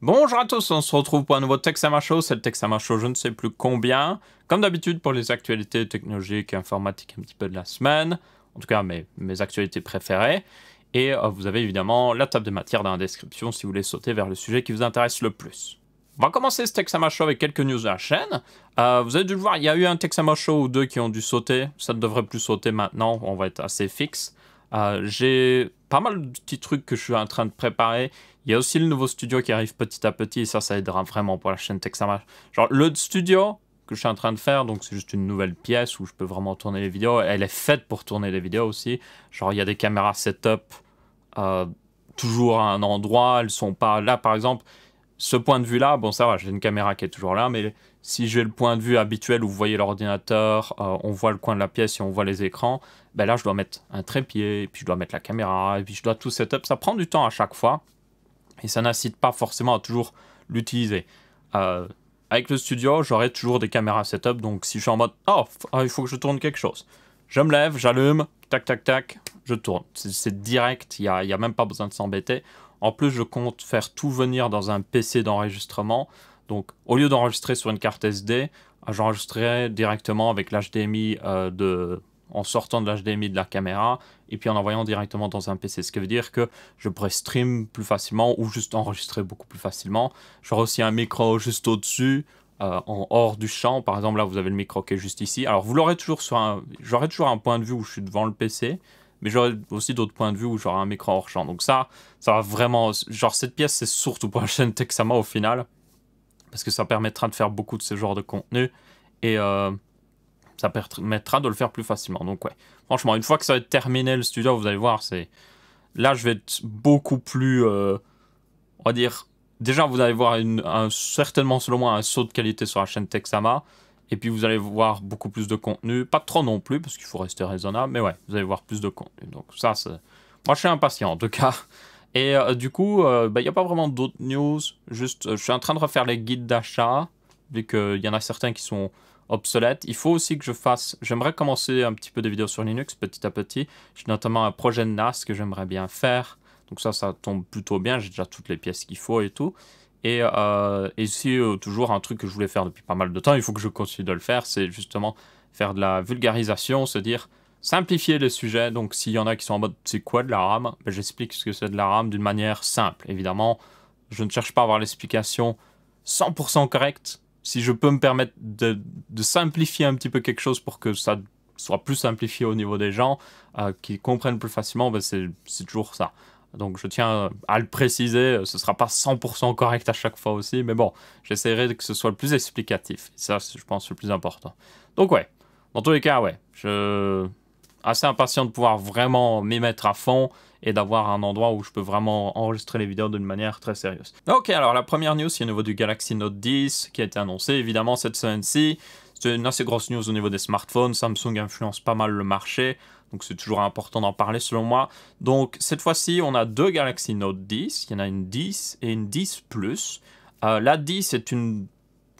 Bonjour à tous, on se retrouve pour un nouveau Texama Show, c'est le Texama Show je ne sais plus combien, comme d'habitude pour les actualités technologiques et informatiques un petit peu de la semaine, en tout cas mes actualités préférées, et vous avez évidemment la table des matières dans la description si vous voulez sauter vers le sujet qui vous intéresse le plus. On va commencer ce Texama Show avec quelques news de la chaîne. Vous avez dû le voir, il y a eu un Texama Show ou deux qui ont dû sauter, ça ne devrait plus sauter maintenant, on va être assez fixe. J'ai pas mal de petits trucs que je suis en train de préparer. Il y a aussi le nouveau studio qui arrive petit à petit, et ça aidera vraiment pour la chaîne Texama. Genre, le studio que je suis en train de faire, donc c'est juste une nouvelle pièce où je peux vraiment tourner les vidéos. Elle est faite pour tourner les vidéos aussi. Genre, il y a des caméras setup toujours à un endroit, elles sont pas là, par exemple. Ce point de vue-là, bon ça va, j'ai une caméra qui est toujours là, mais si j'ai le point de vue habituel où vous voyez l'ordinateur, on voit le coin de la pièce et on voit les écrans, ben là je dois mettre un trépied, et puis je dois mettre la caméra, et puis je dois tout setup. Ça prend du temps à chaque fois, et ça n'incite pas forcément à toujours l'utiliser. Avec le studio, j'aurai toujours des caméras setup, donc si je suis en mode « Oh, il faut que je tourne quelque chose », je me lève, j'allume, tac tac tac, je tourne. C'est direct, il n'y a même pas besoin de s'embêter. En plus, je compte faire tout venir dans un PC d'enregistrement. Donc, au lieu d'enregistrer sur une carte SD, j'enregistrerai directement avec l'HDMI en sortant de l'HDMI de la caméra et puis en envoyant directement dans un PC. Ce qui veut dire que je pourrais stream plus facilement ou juste enregistrer beaucoup plus facilement. J'aurai aussi un micro juste au-dessus, en hors du champ. Par exemple, là, vous avez le micro qui est juste ici. Alors, vous l'aurez toujours j'aurai toujours un point de vue où je suis devant le PC, mais j'aurai aussi d'autres points de vue où j'aurai un micro hors champ. Donc ça va vraiment... Genre, cette pièce, c'est surtout pour la chaîne Texama au final, parce que ça permettra de faire beaucoup de ce genre de contenu, et ça permettra de le faire plus facilement. Donc ouais, franchement, une fois que ça va être terminé le studio, vous allez voir, là, je vais être beaucoup plus... on va dire... Déjà, vous allez voir certainement, selon moi, un saut de qualité sur la chaîne Texama. Et puis, vous allez voir beaucoup plus de contenu. Pas trop non plus, parce qu'il faut rester raisonnable. Mais ouais, vous allez voir plus de contenu. Donc ça, c'est... Moi, je suis impatient, en tout cas. Et du coup, il n'y a pas vraiment d'autres news. Juste, je suis en train de refaire les guides d'achat, vu qu'il y en a certains qui sont obsolètes. Il faut aussi que je fasse... J'aimerais commencer un petit peu des vidéos sur Linux, petit à petit. J'ai notamment un projet de NAS que j'aimerais bien faire. Donc ça tombe plutôt bien, j'ai déjà toutes les pièces qu'il faut et tout. Et ici, toujours un truc que je voulais faire depuis pas mal de temps, il faut que je continue de le faire, c'est justement faire de la vulgarisation, se dire simplifier les sujets. Donc s'il y en a qui sont en mode c'est quoi de la RAM, ben, j'explique ce que c'est de la RAM d'une manière simple. Évidemment, je ne cherche pas à avoir l'explication 100% correcte. Si je peux me permettre de simplifier un petit peu quelque chose pour que ça soit plus simplifié au niveau des gens, qui comprennent plus facilement, ben c'est toujours ça. Donc je tiens à le préciser, ce ne sera pas 100% correct à chaque fois aussi, mais bon, j'essaierai que ce soit le plus explicatif. Ça, je pense, c'est le plus important. Donc ouais, dans tous les cas, ouais, je suis assez impatient de pouvoir vraiment m'y mettre à fond et d'avoir un endroit où je peux vraiment enregistrer les vidéos d'une manière très sérieuse. Ok, alors la première news, c'est au niveau du Galaxy Note 10 qui a été annoncé, évidemment, cette semaine-ci. C'est une assez grosse news au niveau des smartphones. Samsung influence pas mal le marché. Donc c'est toujours important d'en parler selon moi. Donc cette fois-ci, on a deux Galaxy Note 10. Il y en a une 10 et une 10 Plus. La 10 est une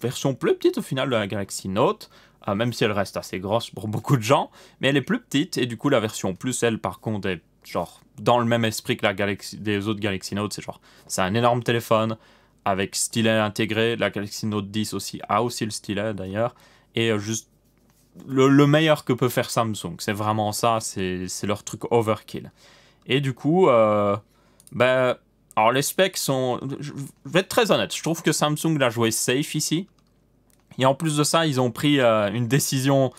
version plus petite au final de la Galaxy Note. Même si elle reste assez grosse pour beaucoup de gens. Mais elle est plus petite. Et du coup, la version Plus, elle, par contre, est genre dans le même esprit que des autres Galaxy Note. C'est un énorme téléphone avec stylet intégré. La Galaxy Note 10 aussi a aussi le stylet d'ailleurs. Et juste le meilleur que peut faire Samsung. C'est vraiment ça, c'est leur truc overkill. Et du coup, ben, alors les specs sont... Je vais être très honnête, je trouve que Samsung l'a joué safe ici. Et en plus de ça, ils ont pris une décision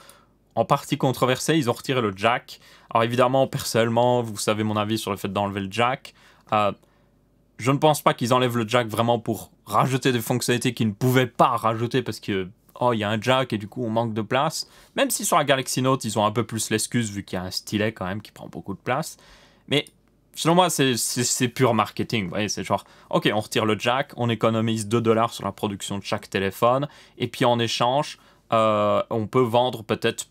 en partie controversée, ils ont retiré le jack. Alors évidemment, personnellement, vous savez mon avis sur le fait d'enlever le jack. Je ne pense pas qu'ils enlèvent le jack vraiment pour rajouter des fonctionnalités qu'ils ne pouvaient pas rajouter parce que oh, il y a un jack et du coup on manque de place. Même si sur la Galaxy Note, ils ont un peu plus l'excuse vu qu'il y a un stylet quand même qui prend beaucoup de place. Mais selon moi, c'est pur marketing. Vous voyez, c'est genre, ok, on retire le jack, on économise 2 $ sur la production de chaque téléphone, et puis en échange, on peut vendre peut-être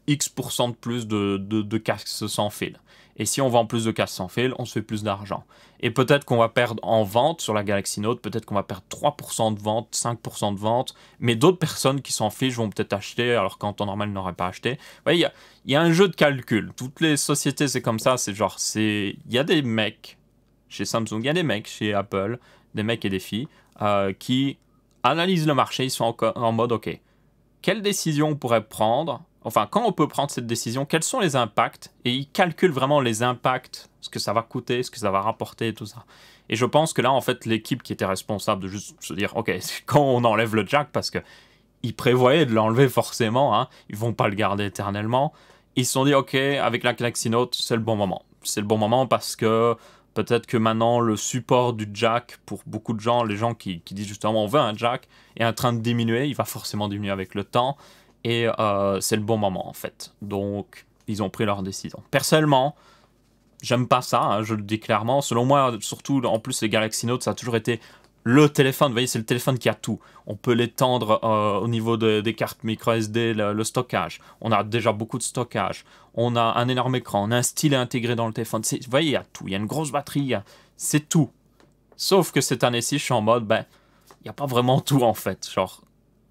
X% de plus de casques sans fil. Et si on vend plus de casques sans fil, on se fait plus d'argent. Et peut-être qu'on va perdre en vente sur la Galaxy Note, peut-être qu'on va perdre 3% de vente, 5% de vente, mais d'autres personnes qui s'en fichent vont peut-être acheter, alors qu'en temps normal, ils n'auraient pas acheté. Vous voyez, il y a un jeu de calcul. Toutes les sociétés, c'est comme ça, c'est genre, il y a des mecs chez Samsung, il y a des mecs chez Apple, des mecs et des filles, qui analysent le marché. Ils sont en mode, ok, quelle décision on pourrait prendre? Enfin, quand on peut prendre cette décision, quels sont les impacts? Et ils calculent vraiment les impacts, ce que ça va coûter, ce que ça va rapporter et tout ça. Et je pense que là, en fait, l'équipe qui était responsable de juste se dire, ok, quand on enlève le jack, parce que ils prévoyaient de l'enlever forcément, hein, ils vont pas le garder éternellement, ils se sont dit, ok, avec la Galaxy Note, c'est le bon moment. C'est le bon moment parce que peut-être que maintenant, le support du jack, pour beaucoup de gens, les gens qui disent justement, on veut un jack, est en train de diminuer, il va forcément diminuer avec le temps, et c'est le bon moment, en fait. Donc, ils ont pris leur décision. Personnellement, j'aime pas ça, hein, je le dis clairement. Selon moi, surtout, en plus, les Galaxy Note, ça a toujours été le téléphone. Vous voyez, c'est le téléphone qui a tout. On peut l'étendre au niveau des cartes micro SD, le stockage. On a déjà beaucoup de stockage. On a un énorme écran. On a un stylet intégré dans le téléphone. Vous voyez, il y a tout. Il y a une grosse batterie. C'est tout. Sauf que cette année-ci, je suis en mode, ben, il n'y a pas vraiment tout, en fait. Genre,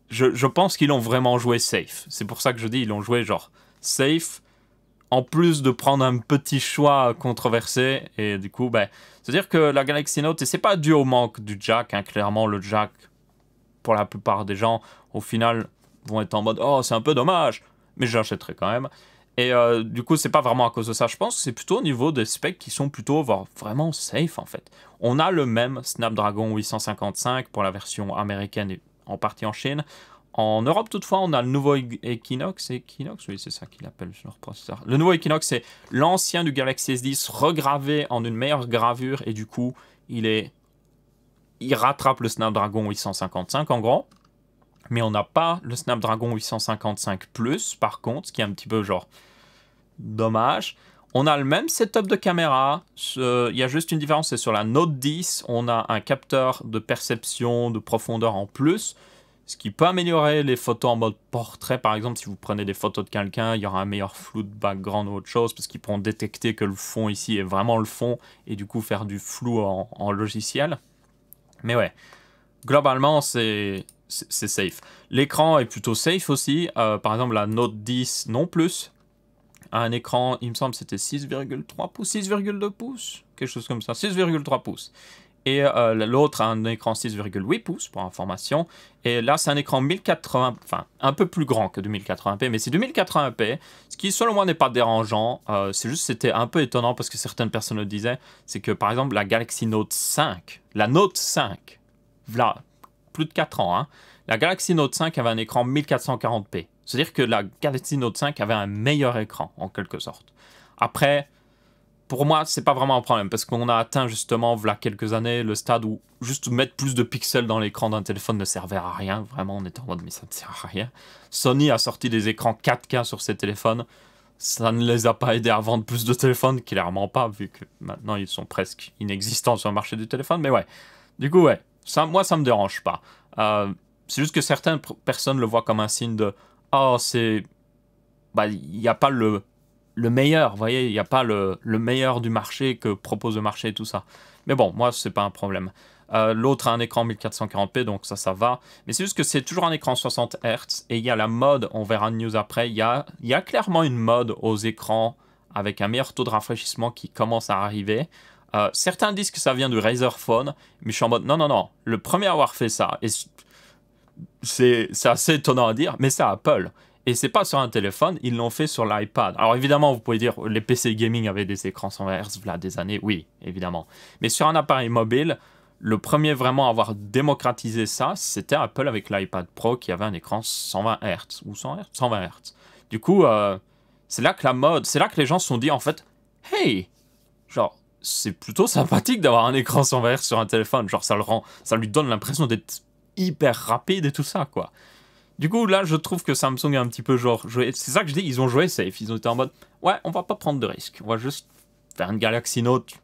je pense qu'ils l'ont vraiment joué safe. C'est pour ça que je dis, ils l'ont joué, genre, safe, en plus de prendre un petit choix controversé. Et du coup, ben, c'est-à-dire que la Galaxy Note, et c'est pas dû au manque du jack, hein, clairement, le jack, pour la plupart des gens, au final, vont être en mode, oh, c'est un peu dommage, mais je l'achèterai quand même. Et du coup, c'est pas vraiment à cause de ça. Je pense que c'est plutôt au niveau des specs qui sont plutôt vraiment safe, en fait. On a le même Snapdragon 855 pour la version américaine et en partie en Chine. En Europe, toutefois, on a le nouveau Equinox. Equinox, oui, c'est ça qu'il appelle leur processeur. Le nouveau Equinox, c'est l'ancien du Galaxy S10 regravé en une meilleure gravure. Et du coup, il rattrape le Snapdragon 855 en gros. Mais on n'a pas le Snapdragon 855 Plus, par contre, ce qui est un petit peu genre dommage. On a le même setup de caméra. Il y a juste une différence, c'est sur la Note 10. On a un capteur de perception de profondeur en plus. Ce qui peut améliorer les photos en mode portrait. Par exemple, si vous prenez des photos de quelqu'un, il y aura un meilleur flou de background ou autre chose, parce qu'ils pourront détecter que le fond ici est vraiment le fond, et du coup faire du flou en logiciel. Mais ouais, globalement, c'est safe. L'écran est plutôt safe aussi. Par exemple, la Note 10 non plus a un écran, il me semble c'était 6,3 pouces, 6,2 pouces, quelque chose comme ça, 6,3 pouces. Et l'autre a un écran 6,8 pouces pour information. Et là, c'est un écran 1080, enfin un peu plus grand que du 1080p, mais c'est du 1080p, ce qui selon moi n'est pas dérangeant. C'est juste c'était un peu étonnant parce que certaines personnes le disaient. C'est que par exemple la Galaxy Note 5, la Note 5, voilà, plus de 4 ans, hein, la Galaxy Note 5 avait un écran 1440p. C'est-à-dire que la Galaxy Note 5 avait un meilleur écran en quelque sorte. Après, pour moi, c'est pas vraiment un problème parce qu'on a atteint justement, voilà quelques années, le stade où juste mettre plus de pixels dans l'écran d'un téléphone ne servait à rien. Vraiment, on était en mode, mais ça ne sert à rien. Sony a sorti des écrans 4K sur ses téléphones. Ça ne les a pas aidés à vendre plus de téléphones, clairement pas, vu que maintenant ils sont presque inexistants sur le marché du téléphone. Mais ouais, du coup, ouais, ça, moi, ça me dérange pas. C'est juste que certaines personnes le voient comme un signe de, oh, c'est, bah, il n'y a pas le meilleur, vous voyez, il n'y a pas le meilleur du marché que propose le marché et tout ça. Mais bon, moi, c'est pas un problème. L'autre a un écran 1440p, donc ça va. Mais c'est juste que c'est toujours un écran 60 Hz. Et il y a la mode, on verra une news après, il y a clairement une mode aux écrans avec un meilleur taux de rafraîchissement qui commence à arriver. Certains disent que ça vient du Razer Phone, mais je suis en mode, non, non, non. Le premier à avoir fait ça, et c'est assez étonnant à dire, mais c'est Apple. Et c'est pas sur un téléphone, ils l'ont fait sur l'iPad. Alors évidemment, vous pouvez dire, les PC gaming avaient des écrans 120 Hz, voilà, des années, oui, évidemment. Mais sur un appareil mobile, le premier vraiment à avoir démocratisé ça, c'était Apple avec l'iPad Pro qui avait un écran 120 Hz, ou 100 Hz 120 Hz. Du coup, c'est là que la mode, c'est là que les gens se sont dit, en fait, hey, genre, c'est plutôt sympathique d'avoir un écran 120 Hz sur un téléphone. Genre, ça lui donne l'impression d'être hyper rapide et tout ça, quoi. Du coup, là, je trouve que Samsung est un petit peu genre... C'est ça que je dis, ils ont joué safe. Ils ont été en mode, ouais, on va pas prendre de risques. On va juste faire une Galaxy Note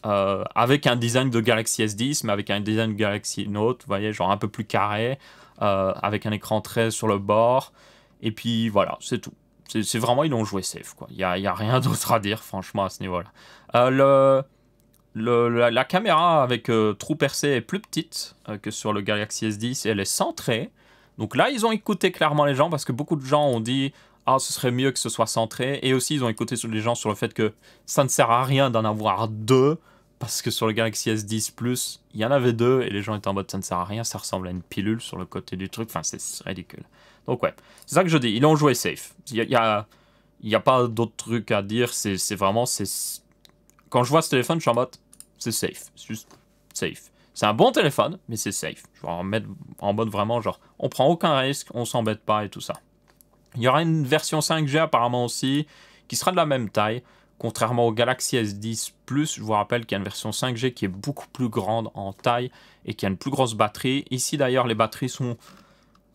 avec un design de Galaxy S10, mais avec un design de Galaxy Note, vous voyez, genre un peu plus carré, avec un écran 13 sur le bord. Et puis, voilà, c'est tout. C'est vraiment, ils ont joué safe, quoi. Il y a rien d'autre à dire, franchement, à ce niveau-là. La caméra avec trou percé est plus petite que sur le Galaxy S10 et elle est centrée. Donc là, ils ont écouté clairement les gens parce que beaucoup de gens ont dit « Ah, ce serait mieux que ce soit centré ». Et aussi, ils ont écouté les gens sur le fait que ça ne sert à rien d'en avoir deux parce que sur le Galaxy S10 Plus, il y en avait deux et les gens étaient en mode ça ne sert à rien, ça ressemble à une pilule sur le côté du truc, enfin c'est ridicule. Donc ouais, c'est ça que je dis, ils ont joué safe. Il y a pas d'autre truc à dire, c'est vraiment... Quand je vois ce téléphone, je suis en mode c'est safe, c'est juste safe. C'est un bon téléphone, mais c'est safe. Je vais en mettre en mode vraiment genre on prend aucun risque, on s'embête pas et tout ça. Il y aura une version 5G apparemment aussi, qui sera de la même taille. Contrairement au Galaxy S10 Plus, je vous rappelle qu'il y a une version 5G qui est beaucoup plus grande en taille et qui a une plus grosse batterie. Ici d'ailleurs, les batteries sont...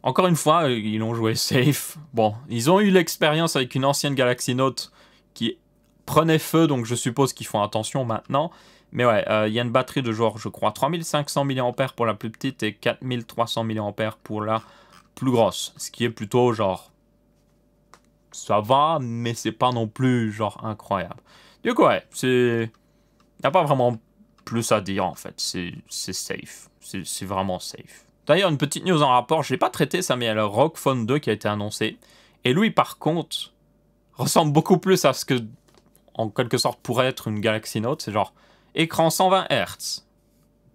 Encore une fois, ils ont joué safe. Bon, ils ont eu l'expérience avec une ancienne Galaxy Note qui prenait feu, donc je suppose qu'ils font attention maintenant. Mais ouais, il y a une batterie de genre, je crois, 3500 mAh pour la plus petite et 4300 mAh pour la plus grosse. Ce qui est plutôt genre... Ça va, mais c'est pas non plus genre incroyable. Du coup, ouais, c'est... Y a pas vraiment plus à dire en fait. C'est safe. C'est vraiment safe. D'ailleurs, une petite news en rapport, je l'ai pas traité ça, mais il y a le ROG Phone 2 qui a été annoncé. Et lui, par contre, ressemble beaucoup plus à ce que, en quelque sorte, pourrait être une Galaxy Note. C'est genre écran 120 Hz,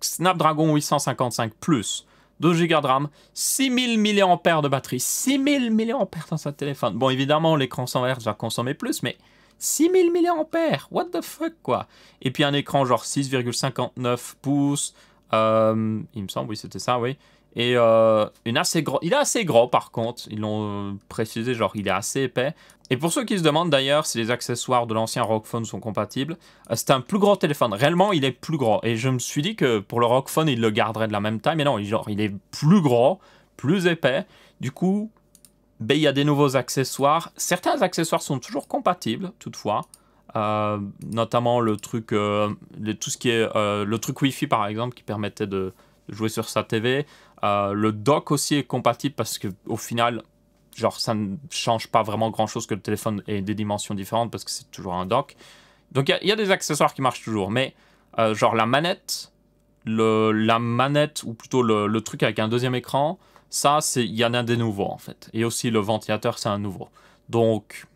Snapdragon 855 Plus, 12 Go de RAM, 6000 mAh de batterie, 6000 mAh dans sa téléphone. Bon, évidemment, l'écran 100 Hz va consommer plus, mais 6000 mAh, what the fuck, quoi. Et puis un écran genre 6,59 pouces, il me semble, oui, c'était ça, oui. Et une assez gros, il est assez gros par contre, ils l'ont précisé, genre il est assez épais. Et pour ceux qui se demandent d'ailleurs si les accessoires de l'ancien ROG Phone sont compatibles, c'est un plus gros téléphone. Réellement, il est plus gros. Et je me suis dit que pour le ROG Phone, il le garderait de la même taille. Mais non, genre, il est plus gros, plus épais. Du coup, ben, il y a des nouveaux accessoires. Certains accessoires sont toujours compatibles, toutefois. Notamment le truc, tout ce qui est le truc Wi-Fi par exemple, qui permettait de jouer sur sa TV. Le dock aussi est compatible parce que au final, genre ça ne change pas vraiment grand chose que le téléphone ait des dimensions différentes parce que c'est toujours un dock. Donc il y a des accessoires qui marchent toujours, mais genre la manette, ou plutôt le truc avec un deuxième écran, ça il y en a des nouveaux en fait. Et aussi le ventilateur c'est un nouveau. Donc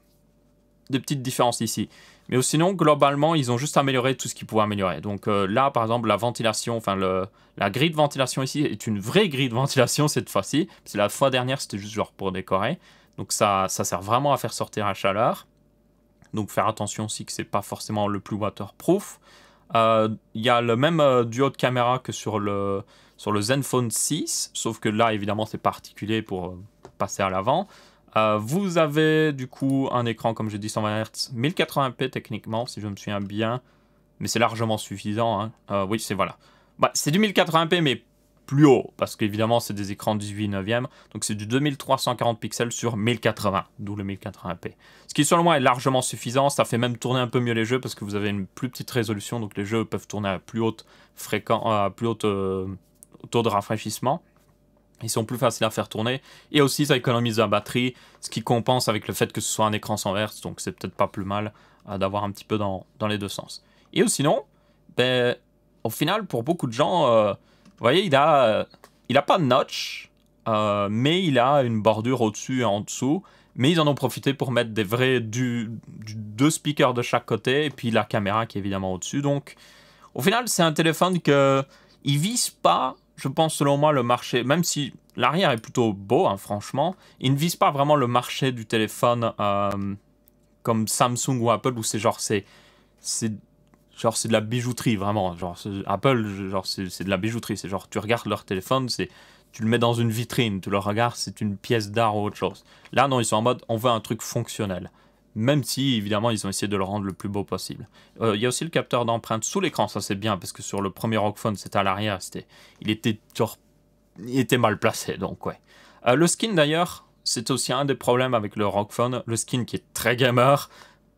des petites différences ici. Mais sinon, globalement, ils ont juste amélioré tout ce qu'ils pouvaient améliorer. Donc là, par exemple, la ventilation, enfin la grille de ventilation ici est une vraie grille de ventilation cette fois-ci. Parce que la fois dernière, c'était juste genre pour décorer. Donc ça sert vraiment à faire sortir la chaleur. Donc faire attention aussi que c'est pas forcément le plus waterproof. Il y a le même duo de caméra que sur le Zenfone 6. Sauf que là, évidemment, c'est particulier pour passer à l'avant. Vous avez du coup un écran, comme je dis, 120 Hz, 1080p techniquement, si je me souviens bien, mais c'est largement suffisant. Hein. Oui, c'est voilà. Bah, c'est du 1080p, mais plus haut, parce qu'évidemment, c'est des écrans 18/9, donc c'est du 2340 pixels sur 1080, d'où le 1080p. Ce qui, selon moi, est largement suffisant. Ça fait même tourner un peu mieux les jeux, parce que vous avez une plus petite résolution, donc les jeux peuvent tourner à plus haute taux de rafraîchissement. Ils sont plus faciles à faire tourner. Et aussi, ça économise la batterie, ce qui compense avec le fait que ce soit un écran 100 Hz. Donc, c'est peut-être pas plus mal d'avoir un petit peu dans les deux sens. Et sinon, ben, au final, pour beaucoup de gens, vous voyez, il a pas de notch, mais il a une bordure au-dessus et en dessous. Mais ils en ont profité pour mettre deux speakers de chaque côté, et puis la caméra qui est évidemment au-dessus. Donc, au final, c'est un téléphone que il vise pas, je pense selon moi, le marché, même si l'arrière est plutôt beau, hein, franchement, il ne vise pas vraiment le marché du téléphone comme Samsung ou Apple, où c'est de la bijouterie, vraiment. Genre, Apple, genre, c'est de la bijouterie. C'est genre, tu regardes leur téléphone, tu le mets dans une vitrine, tu le regardes, c'est une pièce d'art ou autre chose. Là, non, ils sont en mode, on veut un truc fonctionnel. Même si, évidemment, ils ont essayé de le rendre le plus beau possible. Il y a aussi le capteur d'empreinte sous l'écran, ça c'est bien, parce que sur le premier ROG Phone, c'était à l'arrière, il était mal placé, donc ouais. Le skin, d'ailleurs, c'est aussi un des problèmes avec le ROG Phone, le skin qui est très gamer,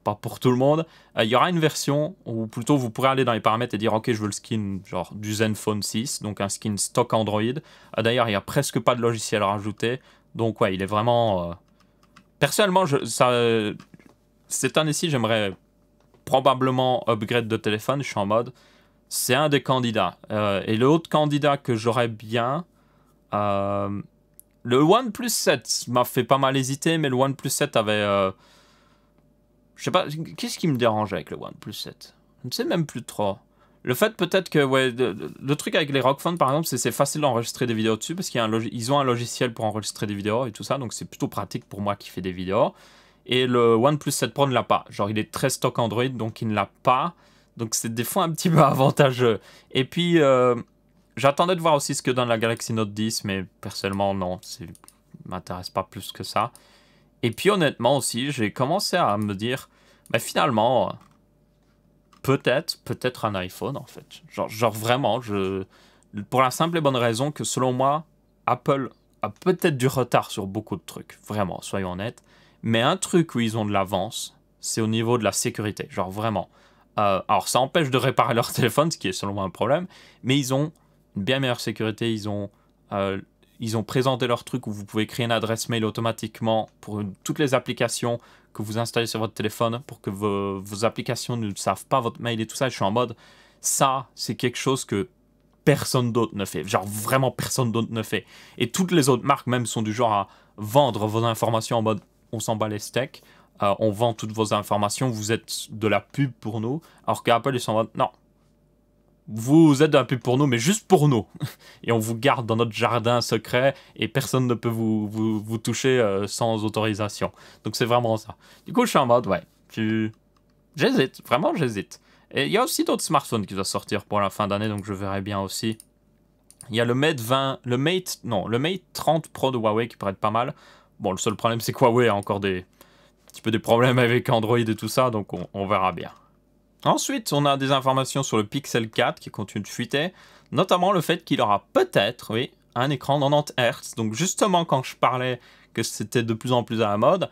pas pour tout le monde. Il y aura une version, ou plutôt vous pourrez aller dans les paramètres et dire, ok, je veux le skin genre du Zenfone 6, donc un skin stock Android. D'ailleurs, il n'y a presque pas de logiciel à rajouter, donc ouais, il est vraiment... Personnellement, cette année-ci, j'aimerais probablement upgrade de téléphone. Je suis en mode, c'est un des candidats. Et le autre candidat que j'aurais bien, le OnePlus 7 m'a fait pas mal hésiter, mais le OnePlus 7 avait... je sais pas, qu'est-ce qui me dérange avec le OnePlus 7? Je ne sais même plus trop. Le fait peut-être que, ouais, le truc avec les ROG Phone par exemple, c'est facile d'enregistrer des vidéos dessus parce qu'ils ont un logiciel pour enregistrer des vidéos et tout ça, donc c'est plutôt pratique pour moi qui fais des vidéos. Et le OnePlus 7 Pro ne l'a pas. Genre, il est très stock Android, donc il ne l'a pas. Donc c'est des fois un petit peu avantageux. Et puis, j'attendais de voir aussi ce que donne la Galaxy Note 10, mais personnellement, non, ça m'intéresse pas plus que ça. Et puis honnêtement aussi, j'ai commencé à me dire, bah finalement, peut-être un iPhone en fait. Genre vraiment, pour la simple et bonne raison que selon moi, Apple a peut-être du retard sur beaucoup de trucs, vraiment, soyons honnêtes. Mais un truc où ils ont de l'avance, c'est au niveau de la sécurité, genre vraiment. Alors ça empêche de réparer leur téléphone, ce qui est selon moi un problème, mais ils ont une bien meilleure sécurité, ils ont présenté leur truc où vous pouvez créer une adresse mail automatiquement pour toutes les applications que vous installez sur votre téléphone pour que vos applications ne savent pas votre mail et tout ça. Je suis en mode, ça, c'est quelque chose que personne d'autre ne fait. Genre, vraiment personne d'autre ne fait. Et toutes les autres marques, même, sont du genre à vendre vos informations en mode, on s'en bat les steaks, on vend toutes vos informations, vous êtes de la pub pour nous. Alors qu'Apple, ils sont en mode, non. Vous êtes de la pub pour nous, mais juste pour nous. Et on vous garde dans notre jardin secret et personne ne peut vous toucher sans autorisation. Donc c'est vraiment ça. Du coup, je suis en mode, ouais, j'hésite, vraiment j'hésite. Et il y a aussi d'autres smartphones qui doivent sortir pour la fin d'année, donc je verrai bien aussi. Il y a le Mate 20, le Mate 30 Pro de Huawei qui pourrait être pas mal. Bon, le seul problème, c'est que Huawei a encore un petit peu des problèmes avec Android et tout ça, donc on verra bien. Ensuite, on a des informations sur le Pixel 4 qui continue de fuiter, notamment le fait qu'il aura peut-être, oui, un écran 90 Hz. Donc justement, quand je parlais que c'était de plus en plus à la mode,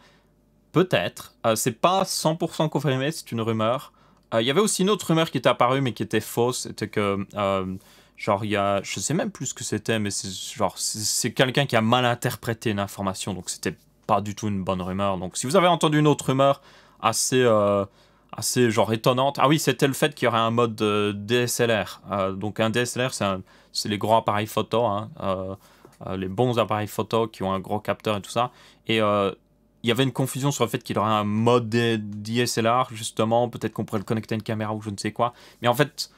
peut-être, c'est pas 100% confirmé, c'est une rumeur. Il y avait aussi une autre rumeur qui était apparue mais qui était fausse, c'était que, genre, je sais même plus ce que c'était, mais c'est quelqu'un qui a mal interprété une information, donc c'était pas du tout une bonne rumeur. Donc si vous avez entendu une autre rumeur assez genre étonnante. Ah oui, c'était le fait qu'il y aurait un mode DSLR. Donc un DSLR, c'est les gros appareils photo, hein, les bons appareils photo qui ont un gros capteur et tout ça. Et il y avait une confusion sur le fait qu'il y aurait un mode DSLR, justement. Peut-être qu'on pourrait le connecter à une caméra ou je ne sais quoi. Mais en fait,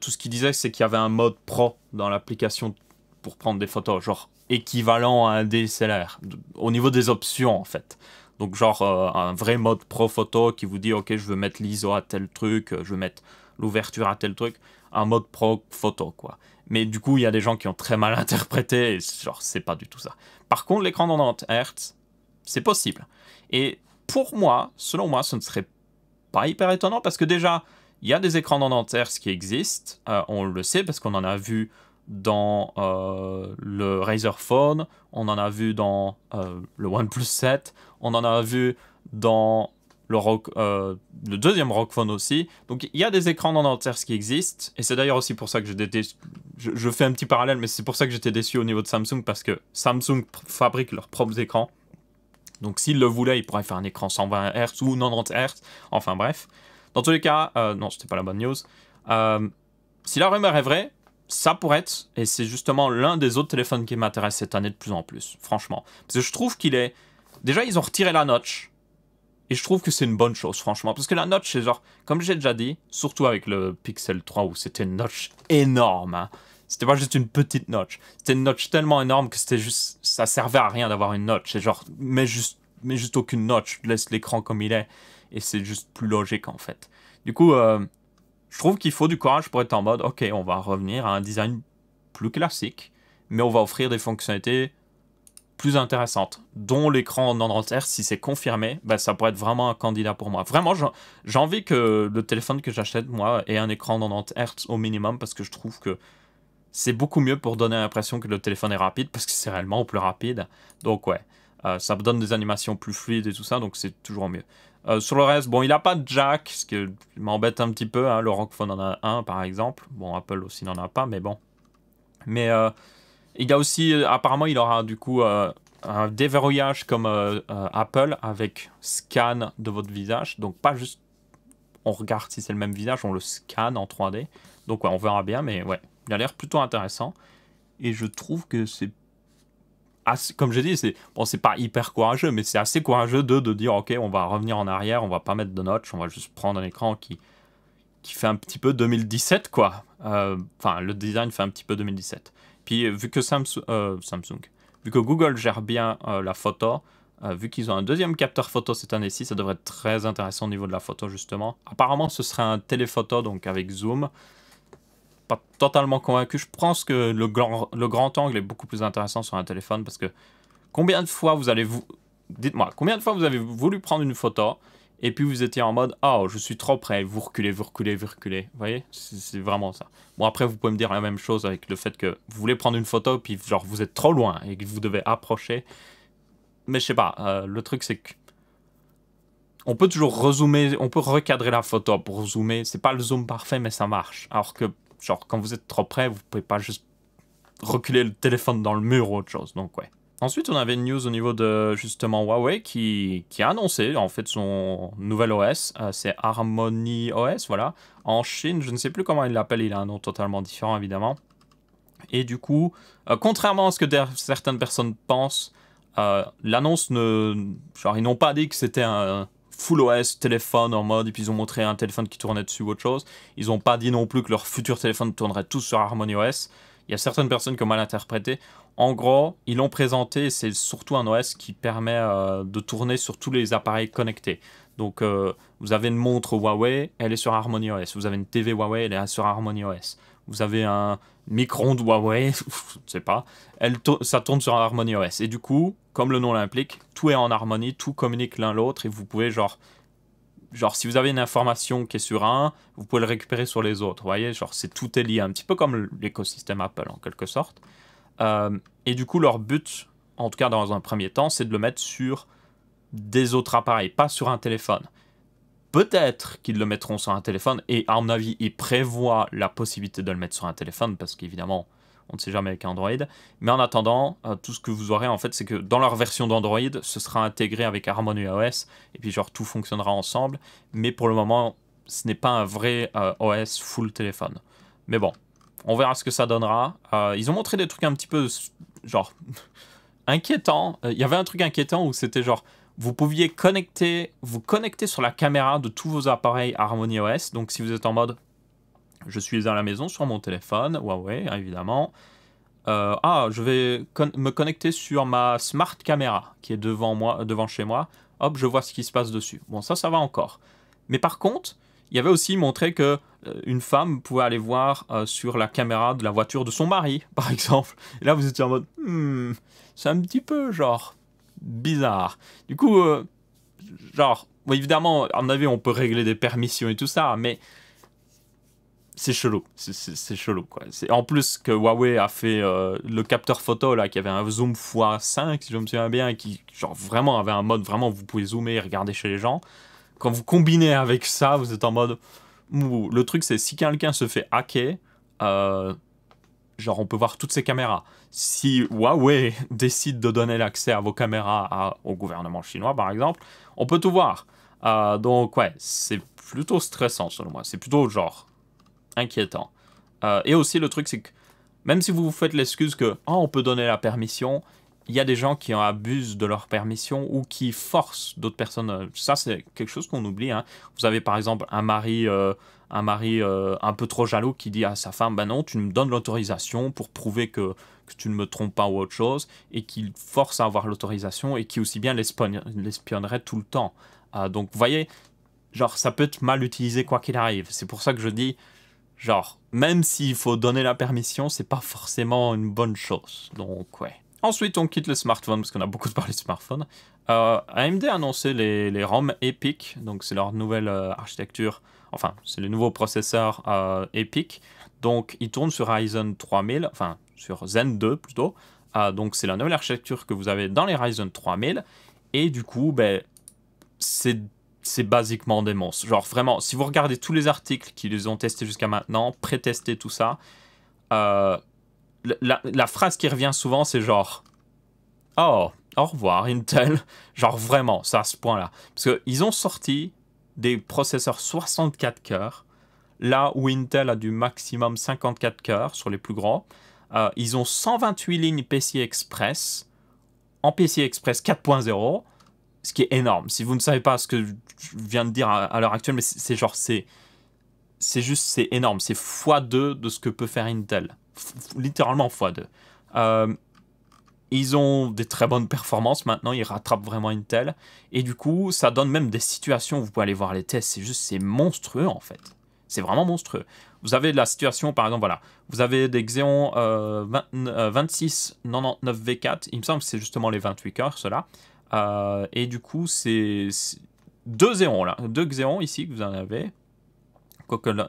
tout ce qu'il disait, c'est qu'il y avait un mode pro dans l'application pour prendre des photos, genre équivalent à un DSLR, au niveau des options en fait. Donc genre un vrai mode pro photo qui vous dit ok je veux mettre l'ISO à tel truc, je veux mettre l'ouverture à tel truc, un mode pro photo quoi. Mais du coup il y a des gens qui ont très mal interprété et genre c'est pas du tout ça. Par contre l'écran 90 Hz c'est possible. Et pour moi, selon moi ce ne serait pas hyper étonnant parce que déjà il y a des écrans 90 Hz qui existent, on le sait parce qu'on en a vu dans le Razer Phone, on en a vu dans le OnePlus 7, on en a vu dans le deuxième ROG Phone aussi. Donc il y a des écrans 90 Hz qui existent, et c'est d'ailleurs aussi pour ça que je fais un petit parallèle, mais c'est pour ça que j'étais déçu au niveau de Samsung, parce que Samsung fabrique leurs propres écrans. Donc s'ils le voulaient, ils pourraient faire un écran 120 Hz ou 90 Hz, enfin bref. Dans tous les cas, non, c'était pas la bonne news. Si la rumeur est vraie, ça pourrait être, et c'est justement l'un des autres téléphones qui m'intéresse cette année de plus en plus, franchement. Parce que je trouve qu'il est... Déjà, ils ont retiré la notch, et je trouve que c'est une bonne chose, franchement. Parce que la notch, c'est genre, comme j'ai déjà dit, surtout avec le Pixel 3, où c'était une notch énorme, hein. C'était pas juste une petite notch. C'était une notch tellement énorme que c'était juste... Ça servait à rien d'avoir une notch. C'est genre, mets juste aucune notch, laisse l'écran comme il est, et c'est juste plus logique, en fait. Du coup... je trouve qu'il faut du courage pour être en mode, ok, on va revenir à un design plus classique, mais on va offrir des fonctionnalités plus intéressantes, dont l'écran en 90 Hz, si c'est confirmé, bah, ça pourrait être vraiment un candidat pour moi. Vraiment, j'ai envie que le téléphone que j'achète, moi, ait un écran 90 Hz au minimum, parce que je trouve que c'est beaucoup mieux pour donner l'impression que le téléphone est rapide, parce que c'est réellement plus rapide. Donc ouais, ça me donne des animations plus fluides et tout ça, donc c'est toujours mieux. Sur le reste, bon, il n'a pas de jack, ce qui m'embête un petit peu, hein. Le ROG Phone en a un, par exemple. Bon, Apple aussi n'en a pas, mais bon. Mais il y a aussi, apparemment, il aura du coup un déverrouillage comme Apple, avec scan de votre visage. Donc, pas juste, on regarde si c'est le même visage, on le scanne en 3D. Donc, ouais, on verra bien, mais ouais, il a l'air plutôt intéressant. Et je trouve que c'est... comme j'ai dit, c'est pas hyper courageux, mais c'est assez courageux de dire ok, on va revenir en arrière, on va pas mettre de notch, on va juste prendre un écran qui fait un petit peu 2017, quoi. Enfin, le design fait un petit peu 2017. Puis, vu que vu que Google gère bien la photo, vu qu'ils ont un deuxième capteur photo cette année-ci, ça devrait être très intéressant au niveau de la photo, justement. Apparemment, ce serait un téléphoto, donc avec zoom. Pas totalement convaincu. Je pense que le grand angle est beaucoup plus intéressant sur un téléphone, parce que combien de fois dites-moi, combien de fois vous avez voulu prendre une photo et puis vous étiez en mode « Oh, je suis trop près, vous reculez, vous reculez, vous reculez. » Vous voyez? C'est vraiment ça. Bon, après, vous pouvez me dire la même chose avec le fait que vous voulez prendre une photo puis genre vous êtes trop loin et que vous devez approcher. Mais je sais pas, le truc c'est que on peut toujours rezoomer, on peut recadrer la photo pour zoomer. C'est pas le zoom parfait, mais ça marche. Alors que, genre, quand vous êtes trop près, vous pouvez pas juste reculer le téléphone dans le mur ou autre chose. Donc, ouais. Ensuite, on avait une news au niveau de, justement, Huawei qui a annoncé, en fait, son nouvel OS. C'est Harmony OS, voilà. En Chine, je ne sais plus comment il l'appelle, il a un nom totalement différent, évidemment. Et du coup, contrairement à ce que certaines personnes pensent, l'annonce genre, ils n'ont pas dit que c'était un full OS téléphone en mode, et puis ils ont montré un téléphone qui tournait dessus ou autre chose. Ils n'ont pas dit non plus que leur futur téléphone tournerait tous sur Harmony OS. Il y a certaines personnes qui ont mal interprété. En gros, ils l'ont présenté, c'est surtout un OS qui permet de tourner sur tous les appareils connectés. Donc, vous avez une montre Huawei, elle est sur Harmony OS. Vous avez une TV Huawei, elle est sur Harmony OS. Vous avez un micro-ondes Huawei, je ne sais pas, ça tourne sur Harmony OS. Et du coup, comme le nom l'implique, tout est en harmonie, tout communique l'un l'autre et vous pouvez genre si vous avez une information qui est sur un, vous pouvez le récupérer sur les autres. Vous voyez, genre tout est lié, un petit peu comme l'écosystème Apple en quelque sorte. Et du coup, leur but, en tout cas dans un premier temps, c'est de le mettre sur des autres appareils, pas sur un téléphone. Peut-être qu'ils le mettront sur un téléphone, et à mon avis, ils prévoient la possibilité de le mettre sur un téléphone, parce qu'évidemment, on ne sait jamais avec Android. Mais en attendant, tout ce que vous aurez, en fait, c'est que dans leur version d'Android, ce sera intégré avec Harmony OS, et puis genre tout fonctionnera ensemble. Mais pour le moment, ce n'est pas un vrai OS full téléphone. Mais bon, on verra ce que ça donnera. Ils ont montré des trucs un petit peu, genre, inquiétants. Il y avait un truc inquiétant où c'était genre, vous pouviez vous connecter sur la caméra de tous vos appareils Harmony OS. Donc si vous êtes en mode, je suis à la maison sur mon téléphone, Huawei évidemment. Je vais me connecter sur ma smart caméra qui est devant chez moi. Hop, je vois ce qui se passe dessus. Bon, ça va encore. Mais par contre, il y avait aussi montré que une femme pouvait aller voir sur la caméra de la voiture de son mari, par exemple. Et là, vous étiez en mode, c'est un petit peu genre bizarre. Du coup, évidemment, à mon avis, on peut régler des permissions et tout ça, mais c'est chelou. C'est chelou, quoi. En plus que Huawei a fait le capteur photo, là, qui avait un zoom x5, si je me souviens bien, et qui, genre, vraiment avait un mode, vraiment, vous pouvez zoomer et regarder chez les gens. Quand vous combinez avec ça, vous êtes en mode... Le truc, c'est si quelqu'un se fait hacker, genre, on peut voir toutes ces caméras. Si Huawei décide de donner l'accès à vos caméras au gouvernement chinois, par exemple, on peut tout voir. Donc, ouais, c'est plutôt stressant, selon moi. C'est plutôt, genre, inquiétant. Et aussi, le truc, c'est que même si vous vous faites l'excuse que on peut donner la permission, il y a des gens qui en abusent de leur permission ou qui forcent d'autres personnes. Ça, c'est quelque chose qu'on oublie. Hein. Vous avez par exemple un mari un peu trop jaloux qui dit à sa femme, ben non, tu me donnes l'autorisation pour prouver que tu ne me trompes pas ou autre chose, et qu'il force à avoir l'autorisation et qui aussi bien l'espionnerait tout le temps. Donc, vous voyez, genre, ça peut être mal utilisé quoi qu'il arrive. C'est pour ça que je dis, genre, même s'il faut donner la permission, c'est pas forcément une bonne chose. Donc, ouais. Ensuite, on quitte le smartphone, parce qu'on a beaucoup parlé de smartphone. AMD a annoncé les ROM EPYC, donc c'est leur nouvelle architecture, enfin, c'est le nouveau processeur EPYC. Donc, ils tournent sur Ryzen 3000, enfin, sur Zen 2 plutôt. Donc, c'est la nouvelle architecture que vous avez dans les Ryzen 3000. Et du coup, ben, c'est basiquement des monstres. Genre, vraiment, si vous regardez tous les articles qui les ont testés jusqu'à maintenant, pré-testés, tout ça, la phrase qui revient souvent, c'est genre « Oh, au revoir Intel ». Genre vraiment, c'est à ce point-là. Parce qu'ils ont sorti des processeurs 64 cœurs, là où Intel a du maximum 54 cœurs sur les plus gros. Ils ont 128 lignes PCI Express, en PCI Express 4.0, ce qui est énorme. Si vous ne savez pas ce que je viens de dire à l'heure actuelle, mais c'est c'est énorme. C'est x2 de ce que peut faire Intel. Littéralement x2. Ils ont des très bonnes performances maintenant, ils rattrapent vraiment Intel. Et du coup, ça donne même des situations où vous pouvez aller voir les tests. C'est monstrueux en fait. C'est vraiment monstrueux. Vous avez la situation, par exemple, voilà. Vous avez des Xeon 2699V4. Il me semble que c'est justement les 28 cœurs, ceux-là. Et du coup, c'est 2 Xeon là. 2 Xeon ici que vous en avez.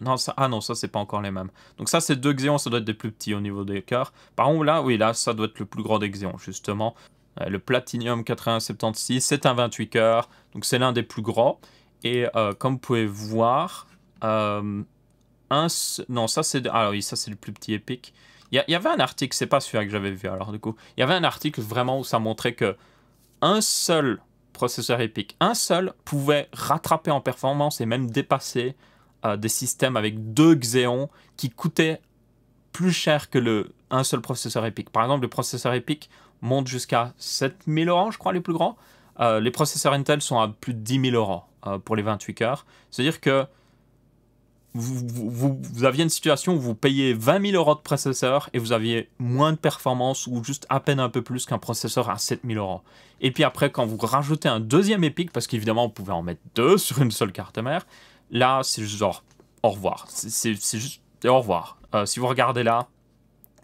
Non, ça c'est pas encore les mêmes. Donc ça c'est 2 Xeon, ça doit être des plus petits au niveau des cœurs. Par contre là, oui, là ça doit être le plus gros des Xeon, justement. Le Platinum 8176, c'est un 28 cœurs, donc c'est l'un des plus gros. Et comme vous pouvez voir, non, ça c'est... Ah oui, ça c'est le plus petit EPIC. Il y avait un article, c'est pas celui-là que j'avais vu alors du coup. Il y avait un article vraiment où ça montrait que un seul processeur EPIC, un seul, pouvait rattraper en performance et même dépasser des systèmes avec 2 Xeon qui coûtaient plus cher que un seul processeur EPIC. Par exemple, le processeur EPIC monte jusqu'à 7000 euros, je crois, les plus grands. Les processeurs Intel sont à plus de 10 000 euros pour les 28 cœurs. C'est-à-dire que vous aviez une situation où vous payez 20 000 euros de processeur et vous aviez moins de performance ou juste à peine un peu plus qu'un processeur à 7 000 euros. Et puis après, quand vous rajoutez un deuxième EPIC, parce qu'évidemment, vous pouvez en mettre 2 sur une seule carte mère, là, c'est juste genre au revoir. C'est juste au revoir. Si vous regardez là,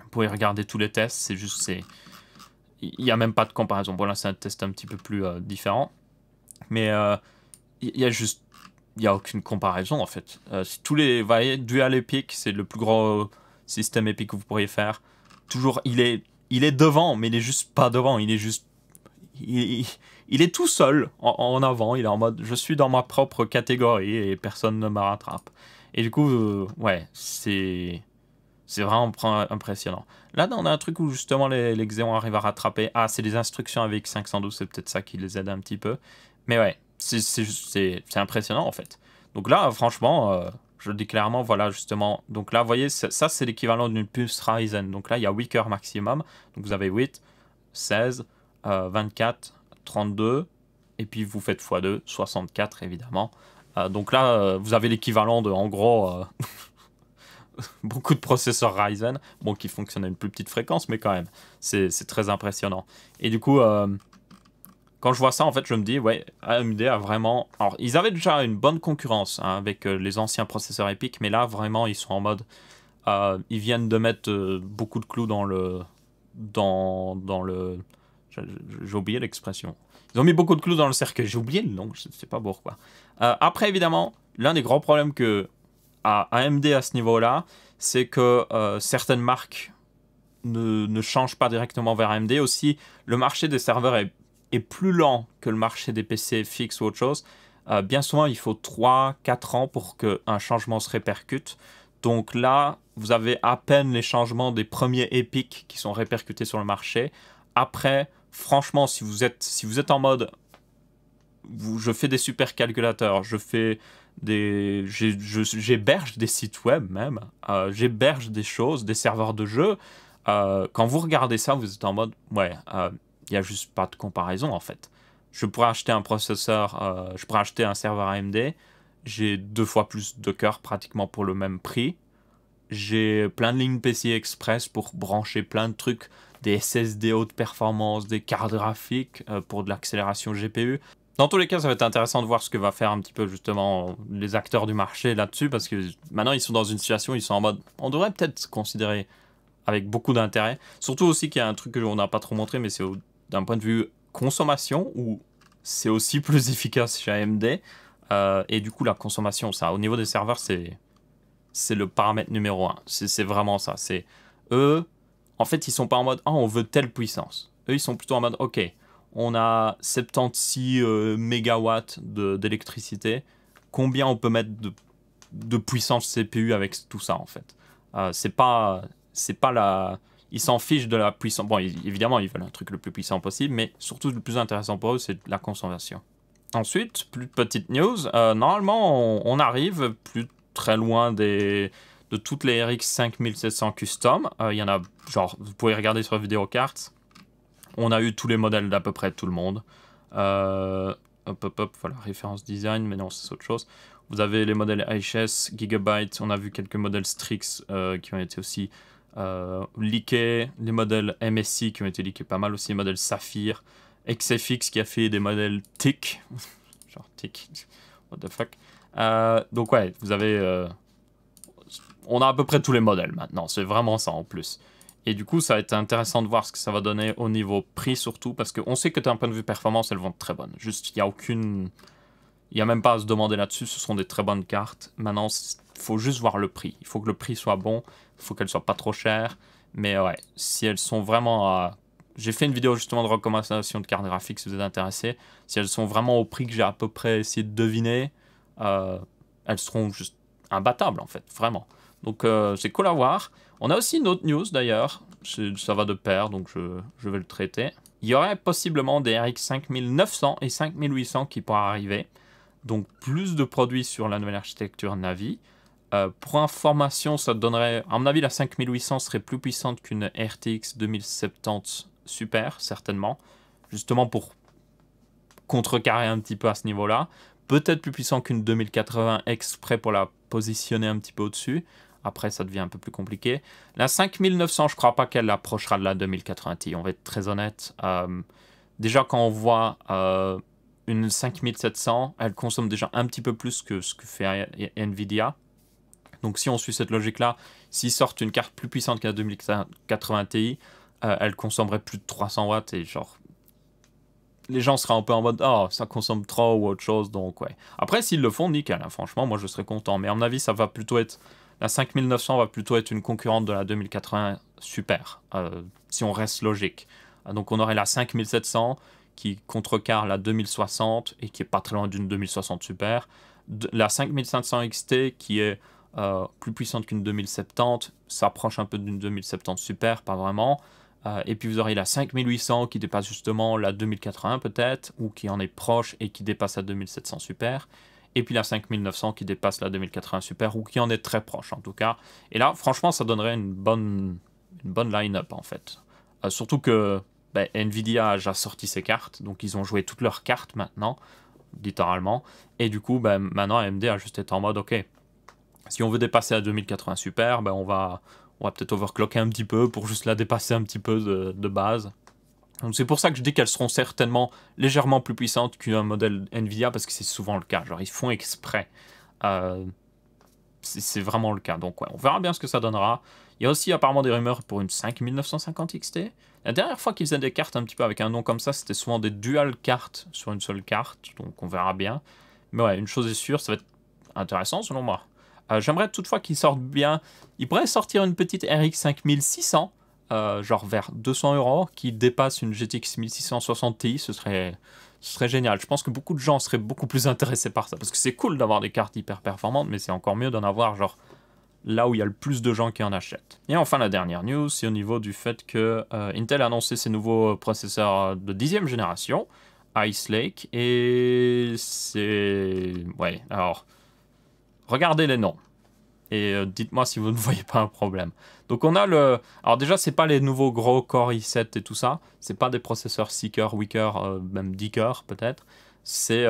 vous pouvez regarder tous les tests. C'est juste, il n'y a même pas de comparaison. Bon, là, c'est un test un petit peu plus différent. Mais il y a juste, il n'y a aucune comparaison en fait. Si tous les, vous voyez, Dual Epic, c'est le plus gros système Epic que vous pourriez faire. Toujours, il est devant, mais il est juste pas devant. Il est juste, il est tout seul en avant. Il est en mode, je suis dans ma propre catégorie et personne ne me rattrape. Et du coup, ouais, c'est vraiment impressionnant. Là, on a un truc où justement les Xeon arrivent à rattraper. Ah, c'est les instructions avec 512, c'est peut-être ça qui les aide un petit peu. Mais ouais, c'est impressionnant en fait. Donc là, franchement, je le dis clairement, voilà justement. Donc là, vous voyez, ça c'est l'équivalent d'une puce Ryzen. Donc là, il y a 8 cœurs maximum. Donc vous avez 8, 16, 24, 32. Et puis vous faites x2, 64 évidemment. Donc là, vous avez l'équivalent de, en gros, beaucoup de processeurs Ryzen. Bon, qui fonctionnent à une plus petite fréquence, mais quand même, c'est très impressionnant. Et du coup... quand je vois ça, en fait, je me dis, ouais, AMD a vraiment... Alors, ils avaient déjà une bonne concurrence hein, avec les anciens processeurs EPIC, mais là, vraiment, ils sont en mode... ils viennent de mettre beaucoup de clous dans le... J'ai oublié l'expression. Ils ont mis beaucoup de clous dans le cercueil. J'ai oublié le nom, je sais pas pourquoi. Après, évidemment, l'un des grands problèmes que a AMD à ce niveau-là, c'est que certaines marques ne changent pas directement vers AMD. Aussi, le marché des serveurs est plus lent que le marché des PC fixes ou autre chose. Bien souvent, il faut 3-4 ans pour qu'un changement se répercute. Donc là, vous avez à peine les changements des premiers EPIC qui sont répercutés sur le marché. Après, franchement, si vous êtes en mode je fais des supercalculateurs, j'héberge des sites web même, j'héberge des choses, des serveurs de jeux. Quand vous regardez ça, vous êtes en mode ouais, il n'y a juste pas de comparaison en fait. Je pourrais acheter un processeur, je pourrais acheter un serveur AMD, j'ai 2 fois plus de cœurs pratiquement pour le même prix. J'ai plein de lignes PCI Express pour brancher plein de trucs, des SSD haute performance, des cartes graphiques pour de l'accélération GPU. Dans tous les cas, ça va être intéressant de voir ce que va faire un petit peu justement les acteurs du marché là-dessus, parce que maintenant ils sont dans une situation où ils sont en mode, on devrait peut-être se considérer avec beaucoup d'intérêt. Surtout aussi qu'il y a un truc que on n'a pas trop montré, mais c'est d'un point de vue consommation, où c'est aussi plus efficace chez AMD. Et du coup, la consommation, ça, au niveau des serveurs, c'est le paramètre numéro 1. C'est vraiment ça. C'est eux, en fait, ils sont pas en mode, ah, on veut telle puissance. Eux, ils sont plutôt en mode, ok, on a 76 mégawatts d'électricité. Combien on peut mettre de puissance CPU avec tout ça, en fait. C'est pas la... Ils s'en fichent de la puissance. Bon, évidemment, ils veulent un truc le plus puissant possible, mais surtout, le plus intéressant pour eux, c'est la consommation. Ensuite, plus petite news, normalement, on arrive plus très loin de toutes les RX 5700 custom. Il y en a, genre, vous pouvez regarder sur VideoCarts. On a eu tous les modèles d'à peu près tout le monde. Voilà, référence design, mais non, c'est autre chose. Vous avez les modèles HS, Gigabyte, on a vu quelques modèles Strix qui ont été aussi leakés, les modèles MSI qui ont été leakés pas mal aussi, les modèles Saphir, XFX qui a fait des modèles TIC, genre TIC, what the fuck. Donc ouais, vous avez... on a à peu près tous les modèles maintenant, c'est vraiment ça en plus. Et du coup, ça va être intéressant de voir ce que ça va donner au niveau prix surtout, parce qu'on sait que d'un point de vue performance, elles vont être très bonnes. Juste, il n'y a aucune... Il n'y a même pas à se demander là-dessus, ce sont des très bonnes cartes. Maintenant, il faut juste voir le prix. Il faut que le prix soit bon, il faut qu'elles soient pas trop chères. Mais ouais, si elles sont vraiment à... J'ai fait une vidéo justement de recommandation de cartes graphiques si vous êtes intéressé. Si elles sont vraiment au prix que j'ai à peu près essayé de deviner, elles seront juste imbattables en fait, vraiment. Donc c'est cool à voir. On a aussi une autre news d'ailleurs, ça va de pair, donc je vais le traiter. Il y aurait possiblement des RX 5900 et 5800 qui pourraient arriver. Donc plus de produits sur la nouvelle architecture Navi. Pour information, ça donnerait... À mon avis, la 5800 serait plus puissante qu'une RTX 2070 Super, certainement. Justement pour contrecarrer un petit peu à ce niveau-là. Peut-être plus puissant qu'une 2080 exprès pour la positionner un petit peu au-dessus. Après, ça devient un peu plus compliqué. La 5900, je ne crois pas qu'elle approchera de la 2080 Ti. On va être très honnête. Déjà, quand on voit une 5700, elle consomme déjà un petit peu plus que ce que fait Nvidia. Donc, si on suit cette logique-là, s'ils sortent une carte plus puissante que la 2080 Ti, elle consommerait plus de 300 watts et genre... Les gens seraient un peu en mode « Oh, ça consomme trop » ou autre chose, donc ouais. Après, s'ils le font, nickel, hein, franchement, moi je serais content. Mais à mon avis, ça va plutôt être... La 5900 va plutôt être une concurrente de la 2080 Super, si on reste logique. Donc on aurait la 5700 qui contrecarre la 2060 et qui est pas très loin d'une 2060 Super. La 5500 XT qui est plus puissante qu'une 2070, s'approche un peu d'une 2070 Super, pas vraiment. Et puis vous aurez la 5800 qui dépasse justement la 2080 peut-être, ou qui en est proche et qui dépasse la 2700 Super. Et puis la 5900 qui dépasse la 2080 Super, ou qui en est très proche en tout cas. Et là, franchement, ça donnerait une bonne line-up en fait. Surtout que Nvidia a déjà sorti ses cartes, donc ils ont joué toutes leurs cartes maintenant, littéralement. Et du coup, maintenant AMD a juste été en mode, ok, si on veut dépasser la 2080 Super, on va peut-être overclocker un petit peu pour juste la dépasser un petit peu de base. Donc c'est pour ça que je dis qu'elles seront certainement légèrement plus puissantes qu'un modèle Nvidia, parce que c'est souvent le cas. Genre, ils font exprès. C'est vraiment le cas. Donc ouais, on verra bien ce que ça donnera. Il y a aussi apparemment des rumeurs pour une 5950 XT. La dernière fois qu'ils faisaient des cartes un petit peu avec un nom comme ça, c'était souvent des dual cartes sur une seule carte. Donc on verra bien. Mais ouais, une chose est sûre, ça va être intéressant selon moi. J'aimerais toutefois qu'ils sortent bien. Ils pourraient sortir une petite RX 5600, genre vers 200 €, qui dépasse une GTX 1660 Ti. Ce serait génial. Je pense que beaucoup de gens seraient beaucoup plus intéressés par ça. Parce que c'est cool d'avoir des cartes hyper performantes, mais c'est encore mieux d'en avoir genre là où il y a le plus de gens qui en achètent. Et enfin, la dernière news, c'est au niveau du fait que Intel a annoncé ses nouveaux processeurs de 10e génération, Ice Lake, et c'est... Ouais, alors... Regardez les noms. Et dites-moi si vous ne voyez pas un problème. Donc on a le... Alors déjà, c'est pas les nouveaux gros Core i7 et tout ça. C'est pas des processeurs Seeker, Weaker, même Deeker peut-être. C'est...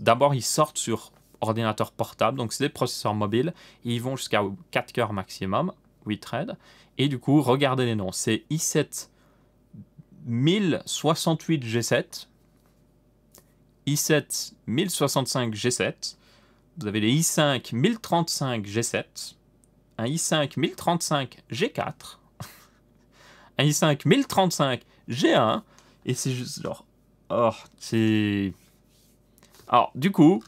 D'abord, ils sortent sur ordinateur portable. Donc c'est des processeurs mobiles. Et ils vont jusqu'à 4 cœurs maximum, 8 threads. Et du coup, regardez les noms. C'est i7 1068 G7, i7 1065 G7, vous avez les i5 1035 G7, un i5 1035 G4, un i5 1035 G1, et c'est juste genre... Oh, c'est... Alors, du coup,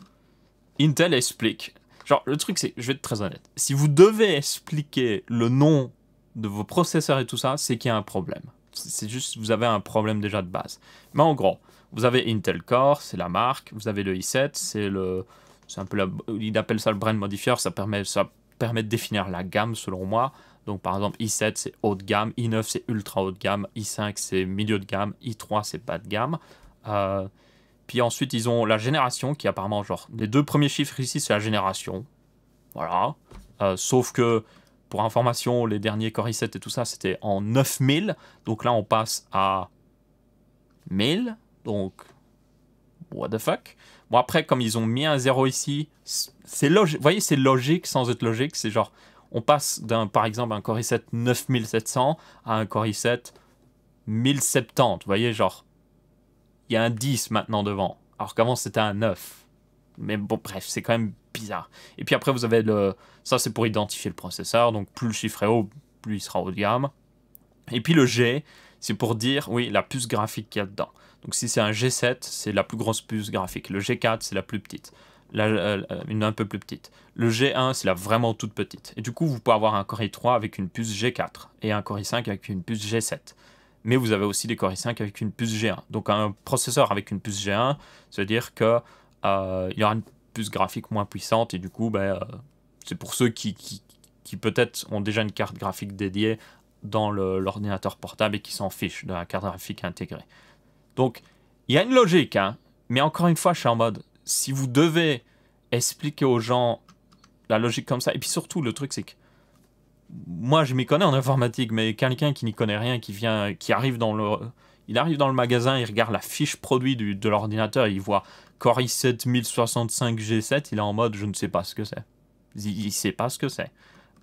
Intel explique... Genre, le truc, c'est... Je vais être très honnête. Si vous devez expliquer le nom de vos processeurs et tout ça, c'est qu'il y a un problème. C'est juste, vous avez un problème déjà de base. Mais en gros, vous avez Intel Core, c'est la marque. Vous avez le i7, c'est le... C'est un peu il appelle ça le brand modifier, ça permet de définir la gamme selon moi. Donc par exemple i7 c'est haut de gamme, i9 c'est ultra haut de gamme, i5 c'est milieu de gamme, i3 c'est bas de gamme. Puis ensuite ils ont la génération qui apparemment genre les deux premiers chiffres ici c'est la génération. Voilà. Sauf que pour information les derniers Core i7 et tout ça c'était en 9000. Donc là on passe à 1000. Donc what the fuck. Bon, après, comme ils ont mis un 0 ici, c'est logique. Vous voyez, c'est logique sans être logique. C'est genre, on passe d'un, par exemple, un Core i7 9700 à un Core i7 1070. Vous voyez, genre, il y a un 10 maintenant devant. Alors qu'avant, c'était un 9. Mais bon, bref, c'est quand même bizarre. Et puis après, vous avez le... Ça, c'est pour identifier le processeur. Donc, plus le chiffre est haut, plus il sera haut de gamme. Et puis le G, c'est pour dire, oui, la puce graphique qu'il y a dedans. Donc, si c'est un G7, c'est la plus grosse puce graphique. Le G4, c'est la plus petite. Une un peu plus petite. Le G1, c'est la vraiment toute petite. Et du coup, vous pouvez avoir un Core i3 avec une puce G4 et un Core i5 avec une puce G7. Mais vous avez aussi des Core i5 avec une puce G1. Donc, un processeur avec une puce G1, ça veut dire que il y aura une puce graphique moins puissante. Et du coup, c'est pour ceux qui peut-être ont déjà une carte graphique dédiée dans l'ordinateur portable et qui s'en fichent de la carte graphique intégrée. Donc, il y a une logique, hein. Mais encore une fois, je suis en mode, si vous devez expliquer aux gens la logique comme ça, et puis surtout, le truc, c'est que moi, je m'y connais en informatique, mais quelqu'un qui n'y connaît rien, qui arrive dans le magasin, il regarde la fiche produit de l'ordinateur, il voit Core i7 1065 G7, il est en mode, je ne sais pas ce que c'est. Il sait pas ce que c'est.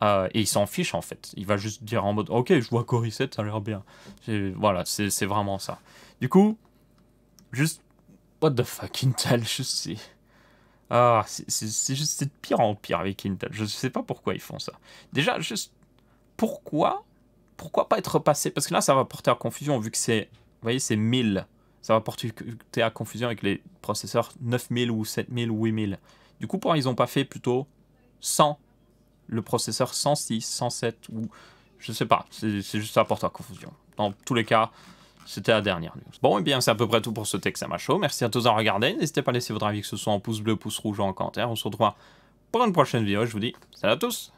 Et il s'en fiche en fait. Il va juste dire en mode, ok, je vois Core i7, ça a l'air bien. Voilà, c'est vraiment ça. Du coup, juste, what the fuck, Intel, je sais. C'est juste, c'est de pire en pire avec Intel. Je sais pas pourquoi ils font ça. Déjà, juste, pourquoi pas être repassé? Parce que là, ça va porter à confusion, vu que c'est, vous voyez, c'est 1000. Ça va porter à confusion avec les processeurs 9000 ou 7000 ou 8000. Du coup, pourquoi ils n'ont pas fait plutôt 100? Le processeur 106, 107 ou... Je sais pas, c'est juste ça porte à confusion. Dans tous les cas, c'était la dernière news. Bon, et bien, c'est à peu près tout pour ce Texama Show. Merci à tous d'avoir regardé. N'hésitez pas à laisser votre avis, que ce soit en pouce bleu, pouce rouge ou en commentaire. On se retrouve pour une prochaine vidéo. Je vous dis salut à tous!